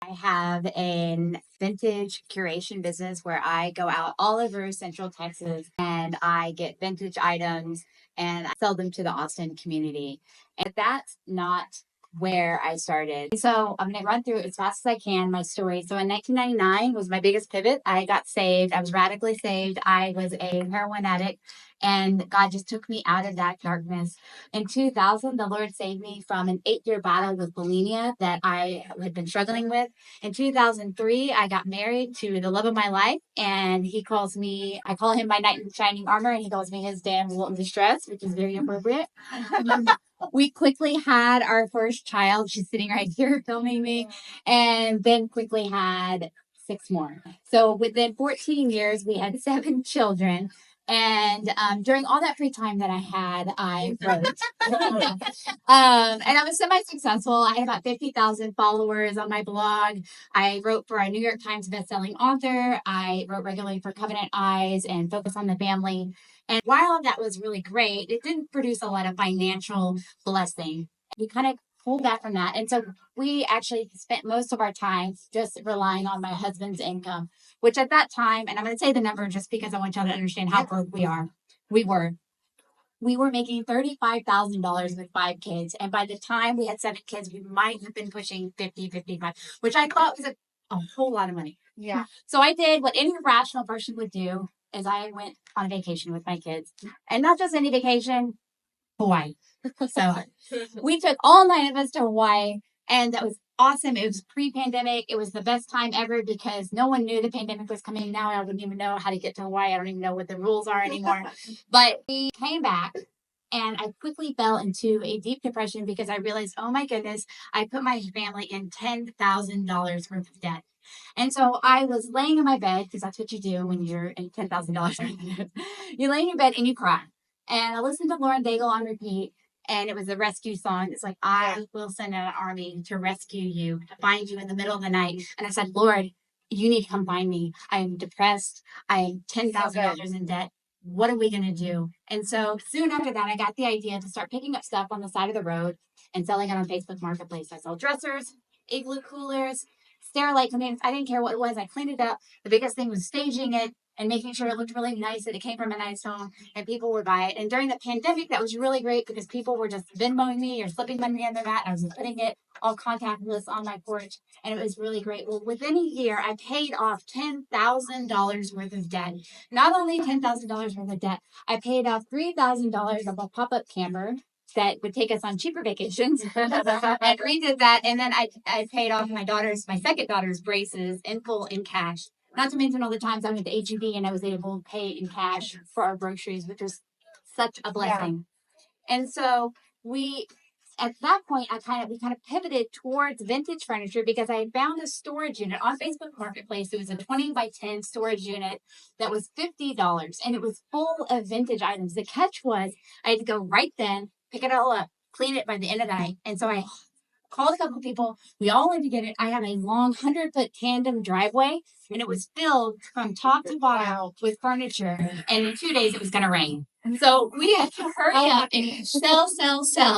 I have a vintage curation business where I go out all over Central Texas and I get vintage items and I sell them to the Austin community. And that's not where I started. So I'm going to run through as fast as I can my story. So in 1999 was my biggest pivot. I got saved. I was radically saved. I was a heroin addict and God just took me out of that darkness. In 2000, the Lord saved me from an 8-year battle with bulimia that I had been struggling with. In 2003, I got married to the love of my life, and he calls me, I call him my knight in shining armor, and he calls me his damsel in distress, which is very appropriate. We quickly had our first child. She's sitting right here filming me, and then quickly had 6 more. So within 14 years, we had 7 children. And during all that free time that I had, I wrote. And I was semi-successful. I had about 50,000 followers on my blog. I wrote for a New York Times bestselling author. I wrote regularly for Covenant Eyes and Focus on the Family. And while that was really great, it didn't produce a lot of financial blessing. We kind of pulled back from that. And so we actually spent most of our time just relying on my husband's income, which at that time, and I'm going to say the number just because I want y'all to understand how broke we were. We were making $35,000 with 5 kids. And by the time we had 7 kids, we might have been pushing 50, 55, which I thought was a whole lot of money. Yeah. So I did what any rational person would do is I went on a vacation with my kids. And not just any vacation, Hawaii. So we took all 9 of us to Hawaii, and that was awesome. It was pre-pandemic. It was the best time ever because no one knew the pandemic was coming. Now I wouldn't even know how to get to Hawaii. I don't even know what the rules are anymore. But we came back, and I quickly fell into a deep depression because I realized, oh my goodness, I put my family in $10,000 worth of debt. And so I was laying in my bed, because that's what you do when you're in $10,000. You lay in your bed and you cry. And I listened to Lauren Daigle on repeat, and it was a rescue song. It's like, I will send an army to rescue you, to find you in the middle of the night. And I said, Lord, you need to come find me. I am depressed. I am $10,000 in debt. What are we going to do? And so soon after that, I got the idea to start picking up stuff on the side of the road and selling it on Facebook Marketplace. I sold dressers, igloo coolers, Sterilite containers. I didn't care what it was. I cleaned it up. The biggest thing was staging it and making sure it looked really nice, that it came from a nice home and people would buy it. And during the pandemic, that was really great because people were just Venmoing me or slipping money in their mat. I was putting it all contactless on my porch, and it was really great. Well, within a year, I paid off $10,000 worth of debt. Not only $10,000 worth of debt, I paid off $3,000 of a pop-up camper that would take us on cheaper vacations and redid that. And then I paid off my second daughter's braces in full in cash. Not to mention all the times I went to HEB and I was able to pay in cash for our groceries, which was such a blessing. Yeah. And so at that point, we kind of pivoted towards vintage furniture because I had found a storage unit on Facebook Marketplace. It was a 20 by 10 storage unit that was $50, and it was full of vintage items. The catch was I had to go right then, pick it all up, clean it by the end of the night. And so I called a couple of people. We all went to get it. I have a long 100-foot tandem driveway, and it was filled from top to bottom with furniture. And in 2 days, it was going to rain. So we had to hurry up and sell.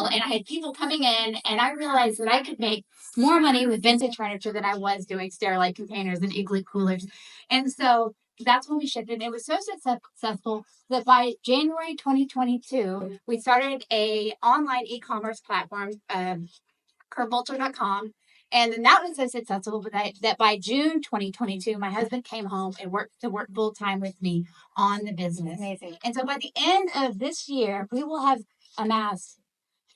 And I had people coming in, and I realized that I could make more money with vintage furniture than I was doing Sterilite containers and igloo coolers. And so that's when we shifted. It was so successful that by January 2022, we started a online e-commerce platform, Vulture.com. And then that was so successful that by June 2022, my husband came home and worked full time with me on the business. Amazing. And so by the end of this year, we will have amassed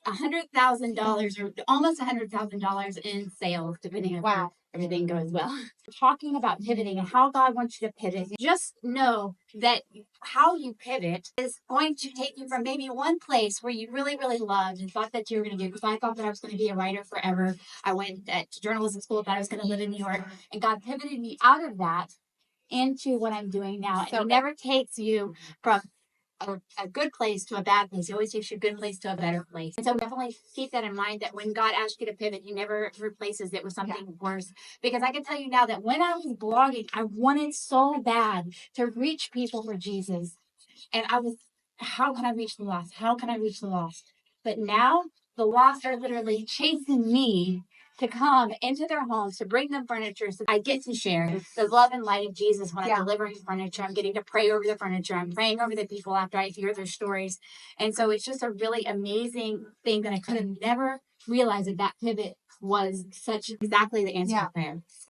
$100,000 or almost $100,000 in sales, depending on how everything goes well. Talking about pivoting and how God wants you to pivot, just know that how you pivot is going to take you from maybe one place where you really, really loved and thought that you were going to do. Because I thought that I was going to be a writer forever. I went to journalism school, thought I was going to live in New York, and God pivoted me out of that into what I'm doing now. And it never takes you from a good place to a bad place. He always takes you a good place to a better place. And so definitely keep that in mind, that when God asks you to pivot, he never replaces it with something worse. Because I can tell you now that when I was blogging, I wanted so bad to reach people for Jesus. And how can I reach the lost? How can I reach the lost? But now the lost are literally chasing me to come into their homes, to bring them furniture. So I get to share the love and light of Jesus when I'm delivering furniture. I'm getting to pray over the furniture. I'm praying over the people after I hear their stories. And so it's just a really amazing thing that I could have never realized that pivot was such exactly the answer to prayer.